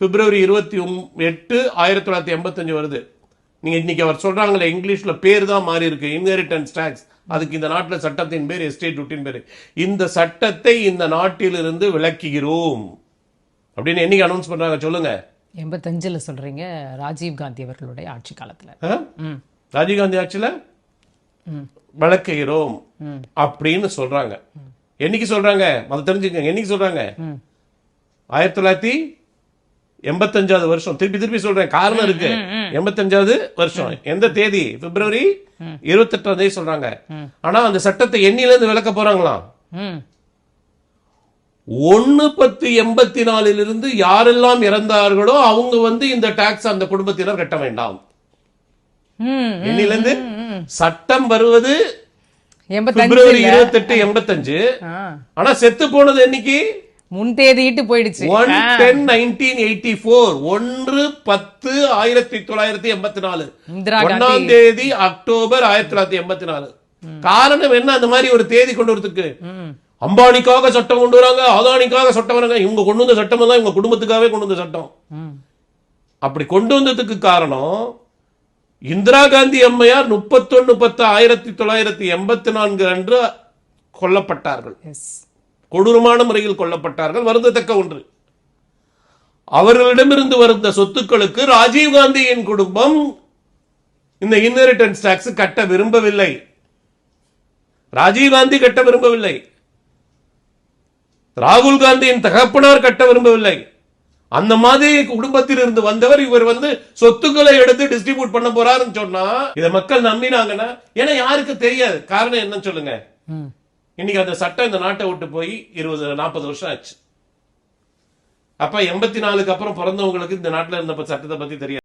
பிப்ரவரி 28, 1985 வருது. நீங்க இன்னைக்கு அவர் சொல்றாங்களே இங்கிலீஷ்ல பேர் தான் மாறி இருக்கு, இன்ஹெரிட்டன்ஸ் டாக்ஸ். அதுக்கு இந்த நாட்டில் சட்டத்தின் பேர் எஸ்டேட் டியூட்டின் பேர். இந்த சட்டத்தை இந்த நாட்டிலிருந்து விலக்குகிறோம் அப்படின்னு என்னைக்கு அனௌன்ஸ் பண்றாங்க சொல்லுங்க? 85 சொல்றீங்க, ராஜீவ் காந்தி அவர்களுடைய ஆட்சி காலத்துல. ராஜீவ் காந்தி ஆட்சியில விளக்குகிறோம் அப்படின்னு சொல்றாங்க. என்னைக்கு சொல்றாங்க அதை தெரிஞ்சுக்கங்க. என்னைக்கு சொல்றாங்க? 1985 வருஷம். திருப்பி சொல்றேன், காரணம் இருக்கு. 85 வருஷம். எந்த தேதி? பிப்ரவரி 28 சொல்றாங்க. ஆனா அந்த சட்டத்தை எண்ணில இருந்து விளக்க போறாங்களாம். 1/10/84 யாரெல்லாம் இறந்தார்களோ அவங்க இந்த டாக்ஸ் அந்த குடும்பத்தினர் கட்ட வேண்டாம். எண்ணில இருந்து சட்டம் வருவது பிப்ரவரி 28, 85. ஆனா செத்து போனது என்னைக்கு? முன்தேதிட்டு போயிடுச்சு. 1/10/1984. 1/10/1984. 1ஆம் தேதி அக்டோபர் 1984. காரணம் என்ன? அந்த மாதிரி ஒரு தேதி கொண்டு வரதுக்கு அம்பானிக்காக சட்டம் கொண்டு வராங்க, அதானிக்காக சட்டம் வராங்க. இவங்க கொண்டு வந்த சட்டம் தான் இவங்க குடும்பத்துக்காகவே கொண்டு வந்த சட்டம். அப்படி கொண்டு வந்ததுக்கு காரணம் இந்திரா காந்தி அம்மையார் 31/10/1984 அன்று கொல்லப்பட்டார்கள். கொடூரமான முறையில் கொல்லப்பட்டார்கள். வருந்தத்தக்க ஒன்று. அவர்களிடமிருந்து வருந்த சொத்துக்களுக்கு ராஜீவ் காந்தியின் குடும்பம் இந்த இன்ஹெரிட்டன்ஸ் டாக்ஸ் கட்ட விரும்பவில்லை. ராஜீவ் காந்தி கட்ட விரும்பவில்லை. ராகுல் காந்தியின் தகப்பனார் கட்ட விரும்பவில்லை. அந்த மாதிரி குடும்பத்தில் இருந்து வந்தவர் இவர் சொத்துக்களை எடுத்து டிஸ்ட்ரிபியூட் பண்ண போறாருன்னு சொன்னா இதை மக்கள் நம்பினாங்கன்னா, ஏன்னா யாருக்கு தெரியாது. காரணம் என்னன்னு சொல்லுங்க? இன்னைக்கு அந்த சட்டம் இந்த நாட்டை விட்டு போய் 20-40 வருஷம் ஆச்சு. அப்ப 84க்கு அப்புறம் பிறந்தவங்களுக்கு இந்த நாட்டில் இருந்த சட்டத்தை பத்தி தெரியாது.